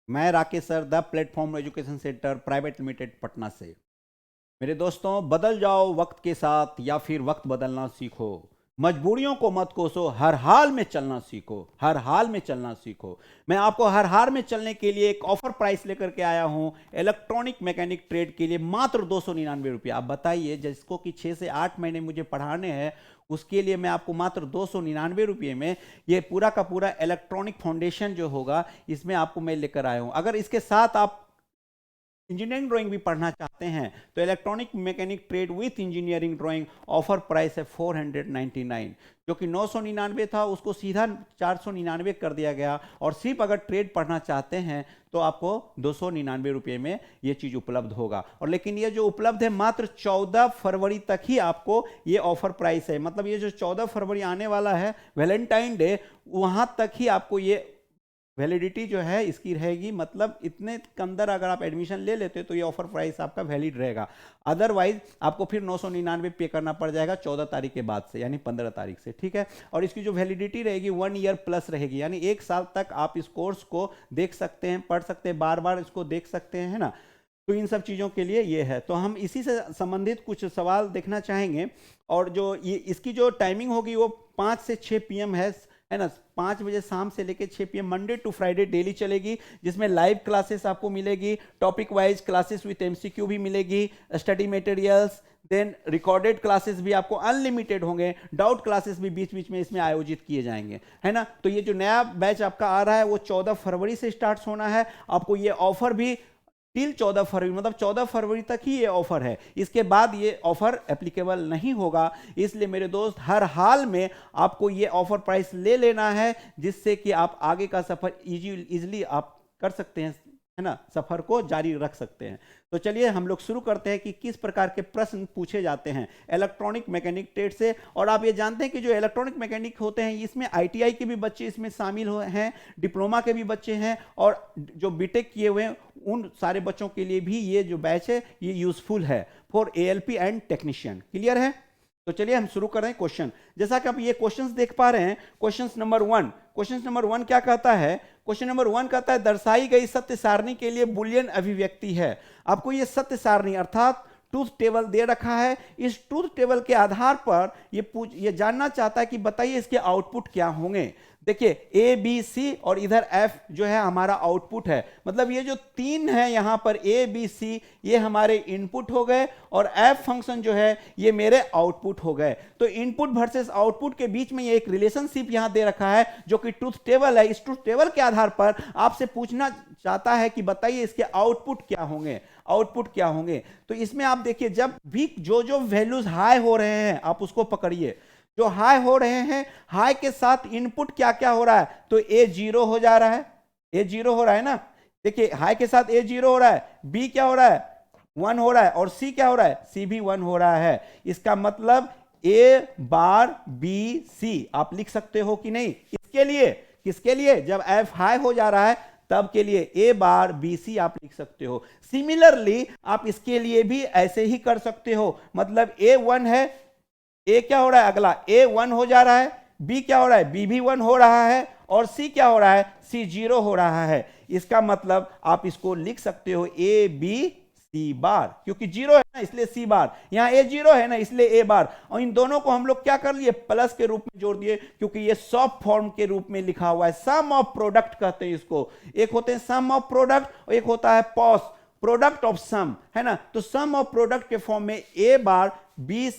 मैं Rakesh sir the platform education centre private limited Patna से। मेरे दोस्तों, बदल जाओ वक्त के साथ या फिर वक्त बदलना सीखो। मजबूरियों को मत कोसो, हर हाल में चलना सीखो, हर हाल में चलना सीखो। मैं आपको हर हाल में चलने के लिए एक ऑफर प्राइस लेकर के आया हूं इलेक्ट्रॉनिक मैकेनिक ट्रेड के लिए मात्र 299 रुपये। आप बताइए, जिसको कि 6 से 8 महीने मुझे पढ़ाने हैं, उसके लिए मैं आपको मात्र 299 रुपये में ये पूरा का पूरा इलेक्ट्रॉनिक फाउंडेशन जो होगा इसमें आपको मैं लेकर आया हूं। अगर इसके साथ आप इंजीनियरिंग ड्राइंग भी पढ़ना चाहते हैं तो electronic mechanic trade with engineering drawing offer price है 499, जो कि 999 था, उसको सीधा 499 कर दिया गया। और सिर्फ अगर ट्रेड पढ़ना चाहते हैं तो आपको 299 रुपये में ये चीज उपलब्ध होगा। और लेकिन ये जो उपलब्ध है मात्र 14 फरवरी तक ही आपको ये ऑफर प्राइस है। मतलब ये जो 14 फरवरी आने वाला है वैलेंटाइन डे, वहां तक ही आपको ये वैलिडिटी जो है इसकी रहेगी। मतलब इतने के अंदर अगर आप एडमिशन ले लेते तो ये ऑफर प्राइस आपका वैलिड रहेगा। अदरवाइज आपको फिर 999 पे करना पड़ जाएगा 14 तारीख के बाद से, यानी 15 तारीख से। ठीक है। और इसकी जो वैलिडिटी रहेगी 1 ईयर प्लस रहेगी, यानी 1 साल तक आप इस कोर्स को देख सकते हैं, पढ़ सकते हैं, बार बार इसको देख सकते हैं, है ना। तो इन सब चीज़ों के लिए ये है। तो हम इसी से संबंधित कुछ सवाल देखना चाहेंगे। और जो ये इसकी जो टाइमिंग होगी वो 5 से 6 PM है ना। 5 बजे शाम से लेकर 6 PM Monday to Friday daily चलेगी, जिसमें लाइव क्लासेस आपको मिलेगी, topic wise classes with MCQ भी मिलेगी, study materials, then recorded classes भी आपको अनलिमिटेड होंगे, डाउट क्लासेस भी बीच बीच में इसमें आयोजित किए जाएंगे, है ना। तो ये जो नया बैच आपका आ रहा है वो 14 फरवरी से स्टार्ट होना है। आपको ये ऑफर भी टिल 14 फरवरी, मतलब 14 फरवरी तक ही ये ऑफर है। इसके बाद ये ऑफर एप्लीकेबल नहीं होगा। इसलिए मेरे दोस्त, हर हाल में आपको ये ऑफर प्राइस ले लेना है, जिससे कि आप आगे का सफर इजीली आप कर सकते हैं, है ना, सफर को जारी रख सकते हैं। तो चलिए हम लोग शुरू करते हैं कि किस प्रकार के प्रश्न पूछे जाते हैं इलेक्ट्रॉनिक मैकेनिक ट्रेड से। और आप ये जानते हैं कि जो इलेक्ट्रॉनिक मैकेनिक होते हैं इसमें ITI के भी बच्चे इसमें शामिल हैं, डिप्लोमा के भी बच्चे हैं, और जो बीटेक किए हुए हैं उन सारे बच्चों के लिए भी ये जो बैच है ये यूजफुल है for ALP and technician. Clear है। तो चलिए हम शुरू कर रहे हैं क्वेश्चन। जैसा कि आप ये क्वेश्चंस देख पा रहे हैं, क्वेश्चन नंबर 1 क्या कहता है। क्वेश्चन नंबर 1 कहता है दर्शाई गई सत्य सारणी के लिए बुलियन अभिव्यक्ति है। आपको ये सत्य सारणी अर्थात ट्रूथ टेबल दे रखा है। इस ट्रूथ टेबल के आधार पर ये जानना चाहता है कि बताइए इसके आउटपुट क्या होंगे। देखिए ABC और इधर F जो है हमारा आउटपुट है। मतलब ये जो 3 है यहां पर ABC ये हमारे इनपुट हो गए, और F फंक्शन जो है ये मेरे आउटपुट हो गए। तो इनपुट वर्सेस आउटपुट के बीच में ये एक रिलेशनशिप यहां दे रखा है जो कि ट्रूथ टेबल है। इस ट्रूथ टेबल के आधार पर आपसे पूछना चाहता है कि बताइए इसके आउटपुट क्या होंगे, आउटपुट क्या होंगे। तो इसमें आप देखिए, जब भी जो वैल्यूज हाई हो रहे हैं आप उसको पकड़िए। जो हाई हो रहे हैं, हाई के साथ इनपुट क्या क्या हो रहा है, तो A 0 हो जा रहा है, A 0 हो रहा है ना। देखिए हाई के साथ A 0 हो रहा है, B क्या हो रहा है, 1 हो रहा है, और C क्या हो रहा है, C भी 1 हो रहा है। इसका मतलब A बार B C आप लिख सकते हो कि नहीं। इसके लिए, किसके लिए, जब F हाई हो जा रहा है तब के लिए A बार B C आप लिख सकते हो। सिमिलरली आप इसके लिए भी ऐसे ही कर सकते हो। मतलब A 1 है, A क्या हो रहा है, अगला A 1 हो जा रहा है, B क्या हो रहा है, B भी 1 हो रहा है, और C क्या हो रहा है, C 0 हो रहा है। इसका मतलब आप इसको लिख सकते हो A B C बार, क्योंकि 0 है ना इसलिए C बार, यहां A 0 है ना इसलिए A बार। और इन दोनों को हम लोग क्या कर लिए, प्लस के रूप में जोड़ दिए, क्योंकि ये सब फॉर्म के रूप में लिखा हुआ है। सम ऑफ प्रोडक्ट कहते हैं इसको। एक होते हैं सम ऑफ प्रोडक्ट और एक होता है पॉस प्रोडक्ट ऑफ सम, है ना। तो सम ऑफ प्रोडक्ट के फॉर्म में A bar B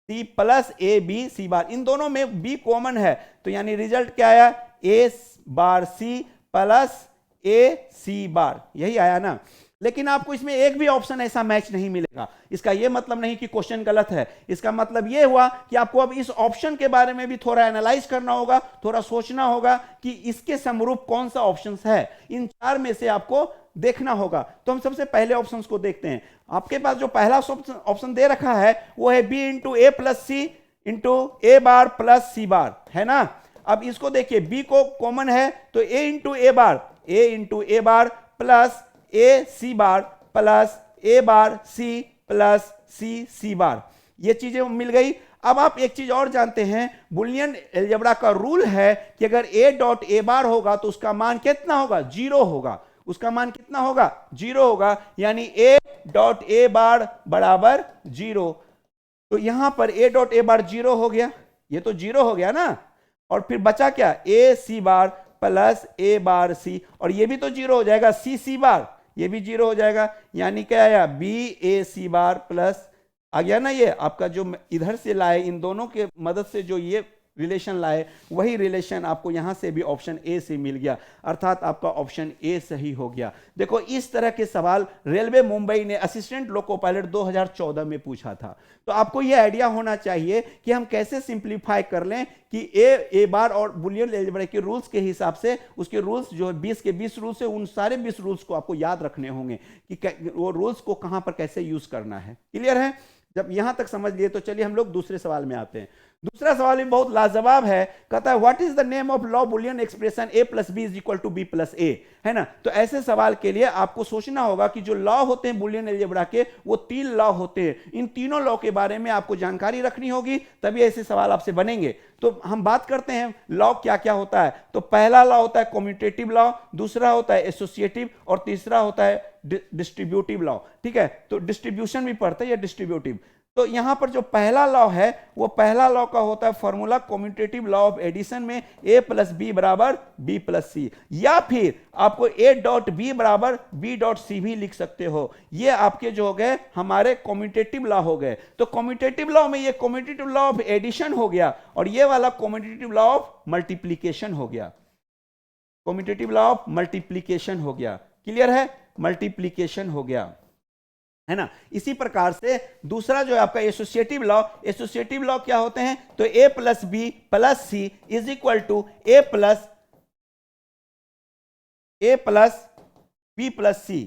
C plus A B C बार, इन दोनों में B कॉमन है, तो यानी रिजल्ट क्या आया, A bar C plus A C बार, यही आया ना। लेकिन आपको इसमें एक भी ऑप्शन ऐसा मैच नहीं मिलेगा। इसका यह मतलब नहीं कि क्वेश्चन गलत है, इसका मतलब यह हुआ कि आपको अब इस ऑप्शन के बारे में भी थोड़ा एनालाइज करना होगा, थोड़ा सोचना होगा कि इसके समरूप कौन सा ऑप्शन है। इन 4 में से आपको देखना होगा। तो हम सबसे पहले ऑप्शंस को देखते हैं। आपके पास जो पहला ऑप्शन दे रखा है वो है B into A plus C into A bar plus C बार, है ना। अब इसको देखिए, B को कॉमन है तो A into A bar plus A C bar plus A bar C plus C बार, ये चीजें मिल गई। अब आप एक चीज और जानते हैं, बुलियन अलजेब्रा का रूल है कि अगर A डॉट A बार होगा तो उसका मान कितना होगा, 0 होगा। उसका मान कितना होगा, 0 होगा, यानी a डॉट ए बार बराबर 0। तो यहां पर a डॉट ए बार 0 हो गया, ये तो 0 हो गया ना, और फिर बचा क्या, a C bar plus a bar C, और ये भी तो 0 हो जाएगा, सी बार, ये भी 0 हो जाएगा, यानी क्या आया, b a C bar plus, आ गया ना, ये आपका जो इधर से लाए, इन दोनों के मदद से जो ये रिलेशन लाए, वही रिलेशन आपको यहां से भी ऑप्शन ए से मिल गया, अर्थात आपका ऑप्शन ए सही हो गया। देखो इस तरह के सवाल रेलवे मुंबई ने असिस्टेंट लोको पायलट 2014 में पूछा था। तो आपको यह आइडिया होना चाहिए कि हम कैसे सिंप्लीफाई कर लें कि ए बार और बुलियन अलजेब्रा के रूल्स के हिसाब से, उसके रूल्स जो 20 के 20 रूल्स है, उन सारे 20 रूल्स को आपको याद रखने होंगे कि वो रूल्स को कहां पर कैसे यूज करना है। क्लियर है? जब यहां तक समझ लिए तो चलिए हम लोग दूसरे सवाल में आते हैं। दूसरा सवाल भी बहुत लाजवाब है, कहता है what is the name of law Boolean expression a plus B is equal to B plus A, है ना। तो ऐसे सवाल के लिए आपको सोचना होगा कि जो लॉ होते हैं बुलियन अलजेब्रा के, वो 3 लॉ होते हैं। इन तीनों लॉ के बारे में आपको जानकारी रखनी होगी, तभी ऐसे सवाल आपसे बनेंगे। तो हम बात करते हैं लॉ क्या क्या होता है। तो पहला लॉ होता है कम्यूटेटिव लॉ, दूसरा होता है एसोसिएटिव, और तीसरा होता है डिस्ट्रीब्यूटिव लॉ। ठीक है, तो डिस्ट्रीब्यूशन भी पढ़ते हैं या डिस्ट्रीब्यूटिव। तो यहां पर जो पहला लॉ है, वो पहला लॉ का होता है formula commutative law of addition में a प्लस बी बराबर b प्लस सी, या फिर आपको a डॉट बी बराबर b डॉट सी भी लिख सकते हो। ये आपके जो हो गए हमारे कम्यूटेटिव लॉ हो गए। तो कम्यूटेटिव लॉ में ये कम्यूटेटिव लॉ ऑफ एडिशन हो गया, और ये वाला कम्यूटेटिव लॉ ऑफ मल्टीप्लीकेशन हो गया, कम्यूटेटिव लॉ ऑफ मल्टीप्लीकेशन हो गया। क्लियर है? मल्टीप्लीकेशन हो गया, है ना। इसी प्रकार से दूसरा जो है आपका एसोसिएटिव लॉ, एसोसिएटिव लॉ क्या होते हैं, तो a plus B plus C is equal to a plus B plus C,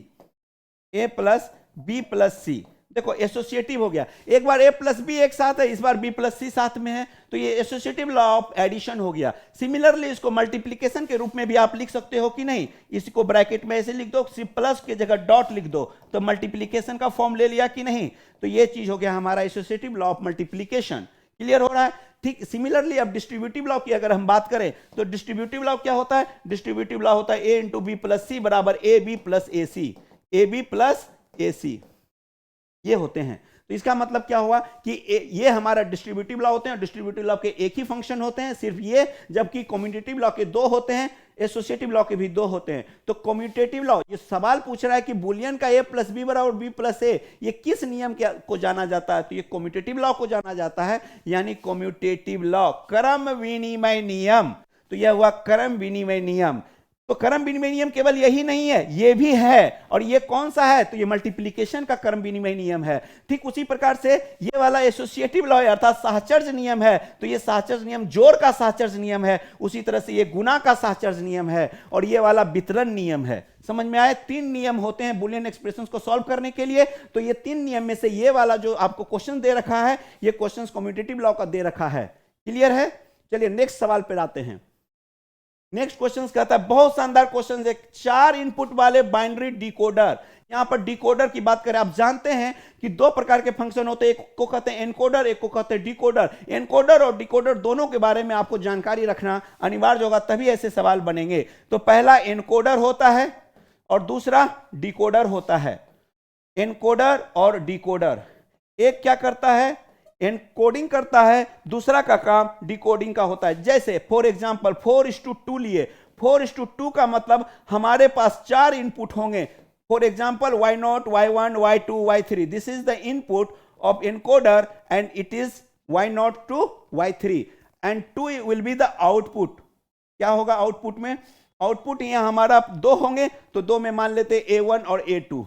a plus B plus C. देखो एसोसिएटिव हो गया, एक बार a प्लस बी एक साथ है, इस बार b प्लस सी साथ में है, तो ये एसोसिएटिव लॉ ऑफ एडिशन हो गया। सिमिलरली इसको मल्टीप्लिकेशन के रूप में भी आप लिख सकते हो कि नहीं, इसको ब्रैकेट में ऐसे लिख दो, प्लस की जगह डॉट लिख दो, तो मल्टीप्लिकेशन का फॉर्म ले लिया कि नहीं। तो ये चीज हो गया हमारा associative law of multiplication. Clear हो रहा है? ठीक सिमिलरली अब डिस्ट्रीब्यूटिव लॉ की अगर हम बात करें, तो डिस्ट्रीब्यूटिव लॉ क्या होता है, डिस्ट्रीब्यूटिव लॉ होता है a into B plus C बराबर A B plus A C, A B plus A C, ये होते हैं। तो इसका मतलब क्या हुआ कि ये हमारा डिस्ट्रीब्यूटिव लॉ होते हैं, डिस्ट्रीब्यूटिव लॉ के एक ही फंक्शन होते हैं सिर्फ ये, जबकि कम्यूटेटिव लॉ के 2 होते हैं, एसोसिएटिव लॉ के भी 2 होते हैं। तो कम्यूटेटिव लॉ, ये सवाल पूछ रहा है कि बुलियन का a प्लस बी बराबर b प्लस ए, ये किस नियम को जाना जाता है, तो ये कम्यूटेटिव लॉ को जाना जाता है, यानी कम्यूटेटिव लॉ, क्रम विनिमय नियम। तो यह हुआ क्रम विनिमय नियम। तो क्रम विनिमय नियम केवल यही नहीं है, ये भी है, और ये कौन सा है, तो ये मल्टीप्लिकेशन का क्रम विनिमय नियम है। ठीक उसी प्रकार से ये वाला एसोसिएटिव लॉ है, अर्थात साहचर्य नियम है, तो ये साहचर्य नियम जोड़ का साहचर्य नियम है, उसी तरह से ये गुणा का साहचर्य नियम है, और ये वाला वितरण नियम है। समझ में आए? 3 नियम होते हैं बुलियन एक्सप्रेशंस को सॉल्व करने के लिए। तो ये 3 नियम में से ये वाला जो आपको क्वेश्चन दे रखा है, ये क्वेश्चन कम्यूटेटिव लॉ का दे रखा है। क्लियर है? चलिए नेक्स्ट सवाल पर आते हैं। नेक्स्ट क्वेश्चन कहता है, बहुत शानदार क्वेश्चन है, 4 इनपुट वाले बाइनरी डिकोडर। यहां पर डिकोडर की बात करें, आप जानते हैं कि 2 प्रकार के फंक्शन होते हैं, एक को कहते हैं एनकोडर, एक को कहते हैं डिकोडर। एनकोडर और डिकोडर दोनों के बारे में आपको जानकारी रखना अनिवार्य होगा, तभी ऐसे सवाल बनेंगे। तो पहला एनकोडर होता है और दूसरा डिकोडर होता है। एनकोडर और डिकोडर, एक क्या करता है, एनकोडिंग करता है, दूसरा का काम डिकोडिंग का होता है। जैसे फॉर एग्जांपल 4:2 लिए, 4:2 का मतलब हमारे पास 4 इनपुट होंगे। For example y0, y1, y2, y3, this is the input of encoder and it is y0 to y3 and 2 will be the output. क्या होगा आउटपुट में, आउटपुट यहां हमारा 2 होंगे, तो 2 में मान लेते A1 और A2,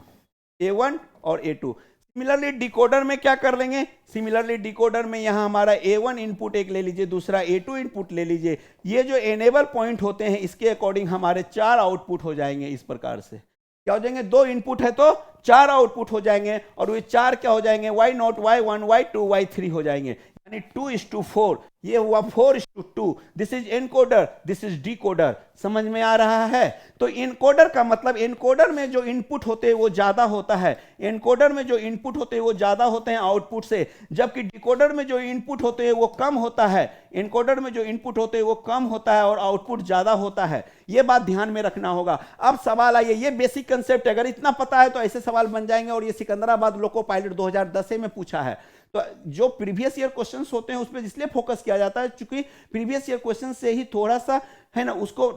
A1 और A2। सिमिलरली डिकोडर में क्या कर लेंगे, सिमिलरली डिकोडर में यहां हमारा A1 इनपुट एक ले लीजिए, दूसरा A2 इनपुट ले लीजिए। ये जो एनेबल पॉइंट होते हैं, इसके अकॉर्डिंग हमारे 4 आउटपुट हो जाएंगे। इस प्रकार से क्या हो जाएंगे, 2 इनपुट है तो 4 आउटपुट हो जाएंगे, और वे 4 क्या हो जाएंगे, y0, y1, y2, y3 हो जाएंगे। यानी 2:4, ये हुआ 4:2। This is encoder, this is decoder. समझ में आ रहा है? तो इनकोडर का मतलब, इनकोडर में जो इनपुट होते हैं वो ज्यादा होता है, इनकोडर में जो इनपुट होते हैं वो ज्यादा होते हैं आउटपुट से, जबकि डिकोडर में जो इनपुट होते हैं वो कम होता है। इनकोडर में जो इनपुट होते हैं वो कम होता है और आउटपुट ज्यादा होता है। ये बात ध्यान में रखना होगा। अब सवाल आइए, ये बेसिक कंसेप्ट अगर इतना पता है तो ऐसे सवाल बन जाएंगे, और ये सिकंदराबाद लोको पायलट 2010 में पूछा है। तो जो प्रीवियस ईयर क्वेश्चंस होते हैं उस पर इसलिए फोकस किया जाता है क्योंकि प्रीवियस ईयर क्वेश्चन से ही थोड़ा सा है ना, उसको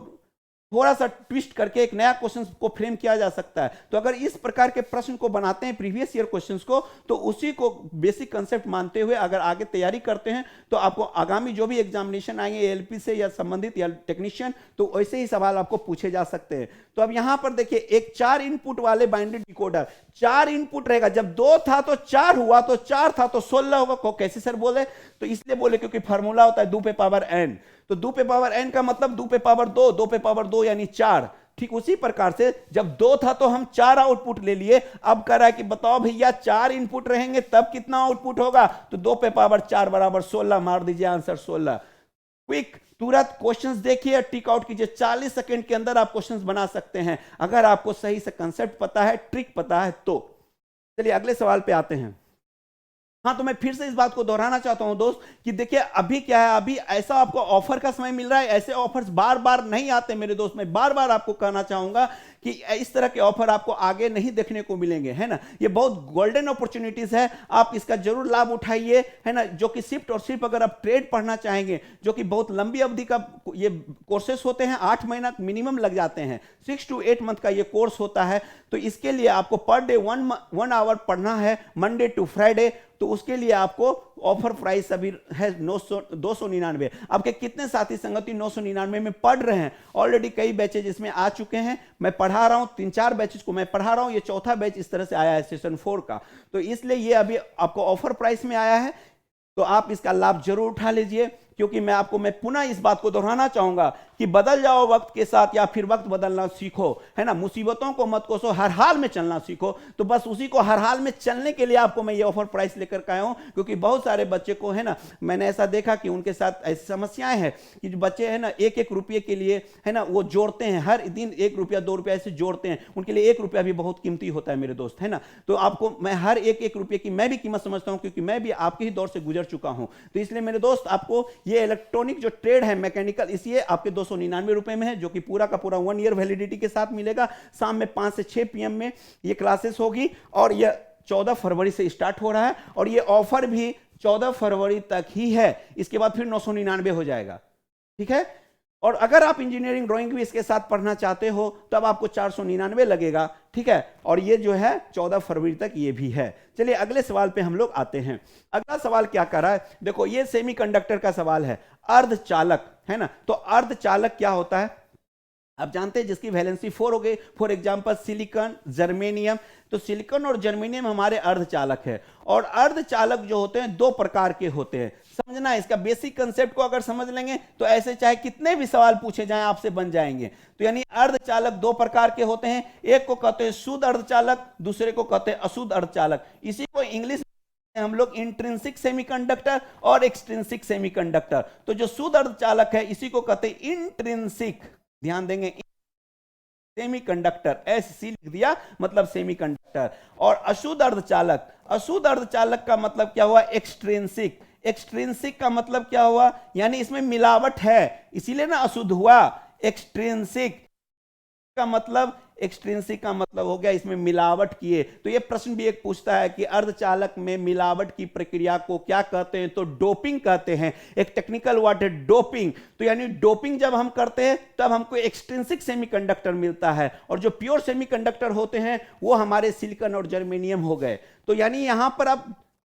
थोड़ा सा ट्विस्ट करके एक नया क्वेश्चन को फ्रेम किया जा सकता है। तो अगर इस प्रकार के प्रश्न को बनाते हैं प्रीवियस ईयर क्वेश्चंस को, तो उसी को बेसिक कंसेप्ट मानते हुए अगर आगे तैयारी करते हैं तो आपको आगामी जो भी एग्जामिनेशन आएंगे एएलपी से या संबंधित या टेक्नीशियन, तो वैसे ही सवाल आपको पूछे जा सकते हैं। तो अब यहां पर देखिए, एक 4 इनपुट वाले बाइनरी डिकोडर, 4 इनपुट रहेगा। जब 2 था तो 4 हुआ, तो 4 था तो 16 होगा। कैसे सर बोले? तो इसलिए बोले क्योंकि फॉर्मूला होता है 2 पे पावर n। तो 2 पे पावर n का मतलब 2 पे पावर 2, 2 पे पावर 2 यानी 4। ठीक उसी प्रकार से जब 2 था तो हम 4 आउटपुट ले लिए। अब कह रहा है कि बताओ भैया 4 इनपुट रहेंगे तब कितना आउटपुट होगा? तो 2 पे पावर 4 बराबर 16। मार दीजिए आंसर 16। क्विक, तुरंत क्वेश्चंस देखिए, टिक आउट कीजिए। 40 सेकंड के अंदर आप क्वेश्चंस बना सकते हैं अगर आपको सही से कंसेप्ट पता है, ट्रिक पता है तो। चलिए अगले सवाल पे आते हैं। हाँ, तो मैं फिर से इस बात को दोहराना चाहता हूं दोस्त कि देखिए अभी क्या है, अभी ऐसा आपको ऑफर का समय मिल रहा है। ऐसे ऑफर्स बार बार नहीं आते मेरे दोस्त। मैं बार बार आपको कहना चाहूंगा कि इस तरह के ऑफर आपको आगे नहीं देखने को मिलेंगे, है ना। ये बहुत गोल्डन अपॉर्चुनिटीज है, आप इसका जरूर लाभ उठाइए, है ना। जो कि सिर्फ और सिर्फ अगर आप ट्रेड पढ़ना चाहेंगे, जो कि बहुत लंबी अवधि का ये कोर्सेस होते हैं, 8 महीना मिनिमम लग जाते हैं, 6 to 8 मंथ का ये कोर्स होता है। तो इसके लिए आपको पर डे 1 आवर पढ़ना है, मंडे टू फ्राइडे। तो उसके लिए आपको ऑफर प्राइस अभी है 299। आपके कितने साथी संगति 999 में पढ़ रहे हैं? ऑलरेडी कई बैचेज इसमें आ चुके हैं, मैं पढ़ा रहा हूं, 3-4 बैचेज को मैं पढ़ा रहा हूं। ये चौथा बैच इस तरह से आया है सेशन 4 का। तो इसलिए ये अभी आपको ऑफर प्राइस में आया है, तो आप इसका लाभ जरूर उठा लीजिए। क्योंकि मैं पुनः इस बात को दोहराना चाहूंगा कि बदल जाओ वक्त के साथ या फिर वक्त बदलना सीखो, है ना। मुसीबतों को मत कोसो, हर हाल में चलना सीखो। तो बस उसी को हर हाल में चलने के लिए आपको मैं ये ऑफर प्राइस लेकर के आया हूं। क्योंकि बहुत सारे बच्चे को, है ना, मैंने ऐसा देखा कि उनके साथ ऐसी समस्याएं हैं कि जो बच्चे है ना 1-1 रुपये के लिए, है ना, वो जोड़ते हैं, हर दिन 1 रुपया 2 रुपया ऐसे जोड़ते हैं। उनके लिए 1 रुपया भी बहुत कीमती होता है मेरे दोस्त, है ना। तो आपको मैं हर 1-1 रुपये की मैं भी कीमत समझता हूं, क्योंकि मैं भी आपके ही दौर से गुजर चुका हूं। तो इसलिए मेरे दोस्त आपको ये इलेक्ट्रॉनिक ट्रेड है मैकेनिकल, इसलिए आपके 299 रुपए में है, जो कि पूरा का पूरा 1 ईयर वैलिडिटी के साथ मिलेगा। शाम में 5 से 6 PM में ये क्लासेस होगी, और ये 14 फरवरी से स्टार्ट हो रहा है, और ये ऑफर भी 14 फरवरी तक ही है। इसके बाद फिर 999 हो जाएगा, ठीक है। और अगर आप इंजीनियरिंग ड्राइंग भी इसके साथ पढ़ना चाहते हो तब आपको 499 लगेगा, ठीक है। और ये जो है 14 फरवरी तक ये भी है। चलिए अगले सवाल पे हम लोग आते हैं। अगला सवाल क्या कर रहा है? देखो, ये सेमीकंडक्टर का सवाल है, अर्धचालक, है ना। तो अर्धचालक क्या होता है? आप जानते हैं जिसकी वैलेंसी 4 हो गई, फॉर एग्जांपल सिलिकॉन, जर्मेनियम। तो सिलिकॉन और जर्मेनियम हमारे अर्धचालक है। और अर्धचालक जो होते हैं 2 प्रकार के होते हैं। समझना है, इसका बेसिक कंसेप्ट को अगर समझ लेंगे तो ऐसे चाहे कितने भी सवाल पूछे जाएं आपसे बन जाएंगे। तो यानी अर्धचालक 2 प्रकार के होते हैं, एक को कहते हैं शुद्ध अर्धचालक, दूसरे को कहते हैं अशुद्ध अर्धचालक। इसी को इंग्लिश में हम लोग इंट्रिंसिक सेमीकंडक्टर और एक्सट्रिंसिक सेमीकंडक्टर। तो जो शुद्ध अर्धचालक है इसी को कहते हैं इंट्रिंसिक, ध्यान देंगे, सेमीकंडक्टर, SC लिख दिया, मतलब सेमीकंडक्टर। और अशुद्ध अर्धचालक, अशुद्ध अर्धचालक का मतलब क्या हुआ? एक्सट्रिंसिक। एक्सट्रिंसिक का मतलब क्या हुआ? यानी इसमें मिलावट है, इसीलिए ना अशुद्ध हुआ। एक्सट्रिंसिक का मतलब हो गया इसमें मिलावट किए। तो ये प्रश्न भी एक पूछता है कि अर्धचालक में मिलावट की प्रक्रिया को क्या कहते हैं? तो डोपिंग कहते हैं। एक टेक्निकल वर्ड है डोपिंग। तो यानी डोपिंग जब हम करते हैं तब हमको एक्सट्रिंसिक सेमीकंडक्टर मिलता है, और जो प्योर सेमीकंडक्टर होते हैं वो हमारे सिलिकॉन और जर्मेनियम हो गए। तो यानी यहां पर अब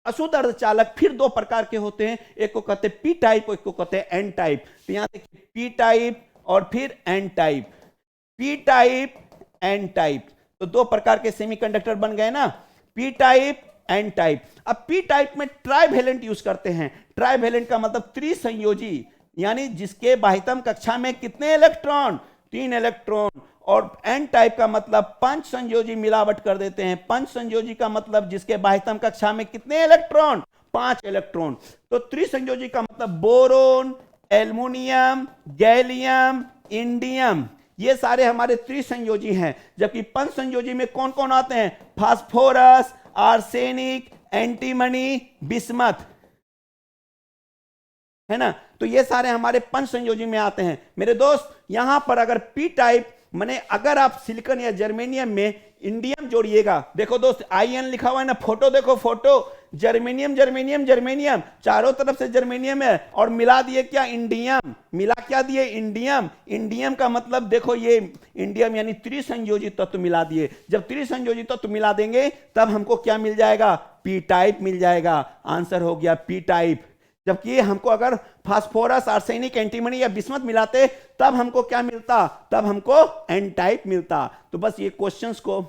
अशुद्ध अर्धचालक फिर 2 प्रकार के होते हैं, एक को कहते हैं पी टाइप और एक को कहते हैं एन टाइप। तो यहां देखिए पी टाइप और फिर N type, P type N type. तो 2 प्रकार के सेमीकंडक्टर बन गए ना, पी टाइप एन टाइप। अब पी टाइप में ट्राइवेलेंट यूज करते हैं। ट्राइवेलेंट का मतलब त्रिसंयोजी, यानी जिसके बाह्यतम कक्षा में कितने इलेक्ट्रॉन? 3 इलेक्ट्रॉन। और एन टाइप का मतलब 5 संयोजी मिलावट कर देते हैं। 5 संयोजी का मतलब जिसके बाह्यतम कक्षा में कितने इलेक्ट्रॉन? 5 इलेक्ट्रॉन। तो त्रिसंयोजी का मतलब बोरोन, एल्युमिनियम, गैलियम, इंडियम, ये सारे हमारे त्रिसंयोजी हैं। जबकि पंचसंयोजी में कौन कौन आते हैं? फास्फोरस, आर्सेनिक, एंटीमनी, बिस्मथ, है ना। तो ये सारे हमारे पंच संयोजी में आते हैं। मेरे दोस्त यहां पर अगर पी टाइप माने अगर आप सिलिकॉन या जर्मेनियम में इंडियम जोड़िएगा, देखो दोस्त आईएन लिखा हुआ है ना, फोटो देखो, फोटो जर्मेनियम जर्मेनियम जर्मेनियम, चारों तरफ से जर्मेनियम है और मिला दिए क्या? इंडियम। मिला क्या दिए? इंडियम। इंडियम का मतलब देखो ये इंडियम यानी त्रिसंयोजी तत्व मिला दिए। जब त्रिसंयोजी तत्व मिला देंगे तब हमको क्या मिल जाएगा? पी टाइप मिल जाएगा। आंसर हो गया पी टाइप। जबकि हमको अगर फास्फोरस, आर्सेनिक, एंटीमनी या बिस्मथ मिलाते तब हमको क्या मिलता? तब हमको एन टाइप मिलता। तो बस ये क्वेश्चंस को,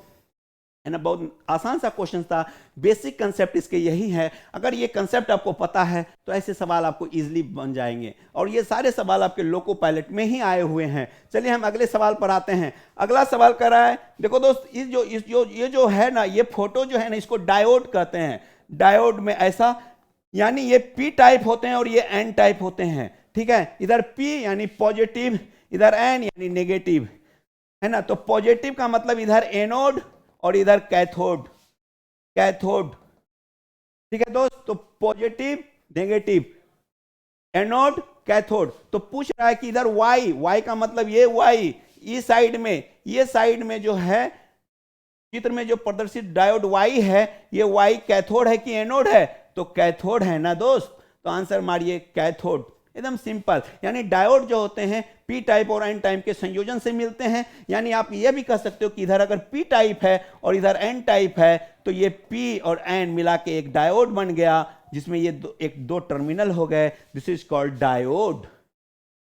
है ना, बहुत आसान सा क्वेश्चन था। बेसिक कंसेप्ट इसके यही है। अगर ये कंसेप्ट आपको पता है तो ऐसे सवाल आपको इजीली बन जाएंगे और ये सारे सवाल आपके लोको पायलट में ही आए हुए हैं। चलिए हम अगले सवाल पर आते हैं। अगला सवाल कर रहा है, देखो दोस्त ये जो है ना, ये फोटो जो है ना, इसको डायोड कहते हैं। डायोड में ऐसा यानी ये पी टाइप होते हैं और ये एन टाइप होते हैं, ठीक है। इधर पी यानी पॉजिटिव, इधर एन यानी नेगेटिव, है ना। तो पॉजिटिव का मतलब इधर एनोड और इधर कैथोड, कैथोड, ठीक है दोस्त। तो पॉजिटिव नेगेटिव, एनोड कैथोड। तो पूछ रहा है कि इधर वाई, वाई का मतलब ये वाई, इस साइड में, ये साइड में जो है चित्र में जो प्रदर्शित डायोड वाई है, ये वाई कैथोड है कि एनोड है? तो कैथोड है ना दोस्त। तो आंसर मारिए कैथोड, एकदम सिंपल। यानी डायोड जो होते हैं पी टाइप और एन टाइप के संयोजन से मिलते हैं। यानी आप ये भी कह सकते हो कि इधर अगर पी टाइप है और इधर एन टाइप है तो ये पी और एन मिला के एक डायोड बन गया, जिसमें ये दो टर्मिनल हो गए। This is called diode.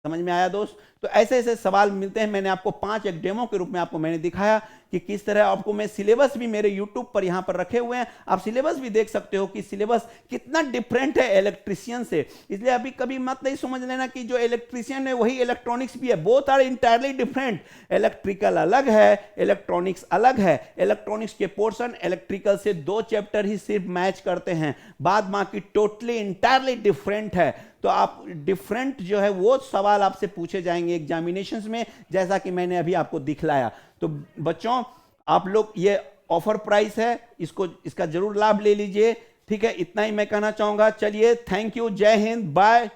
समझ में आया दोस्त? तो ऐसे ऐसे सवाल मिलते हैं। मैंने आपको 5 एक डेमो के रूप में आपको मैंने दिखाया कि किस तरह आपको, मैं सिलेबस भी मेरे YouTube पर यहां पर रखे हुए हैं, आप सिलेबस भी देख सकते हो कि सिलेबस कितना डिफरेंट है इलेक्ट्रिशियन से। इसलिए अभी कभी मत नहीं समझ लेना कि जो इलेक्ट्रिशियन है वही इलेक्ट्रॉनिक्स भी है। Both are entirely different. Electrical अलग है, इलेक्ट्रॉनिक्स अलग है। इलेक्ट्रॉनिक्स के पोर्शन इलेक्ट्रिकल से 2 चैप्टर ही सिर्फ मैच करते हैं, बाद बाकी टोटली इंटायरली डिफरेंट है। तो आप डिफरेंट जो है वो सवाल आपसे पूछे जाएंगे एग्जामिनेशंस में, जैसा कि मैंने अभी आपको दिखलाया। तो बच्चों आप लोग, ये ऑफर प्राइस है, इसका जरूर लाभ ले लीजिए, ठीक है। इतना ही मैं कहना चाहूंगा। चलिए, थैंक यू, जय हिंद, बाय।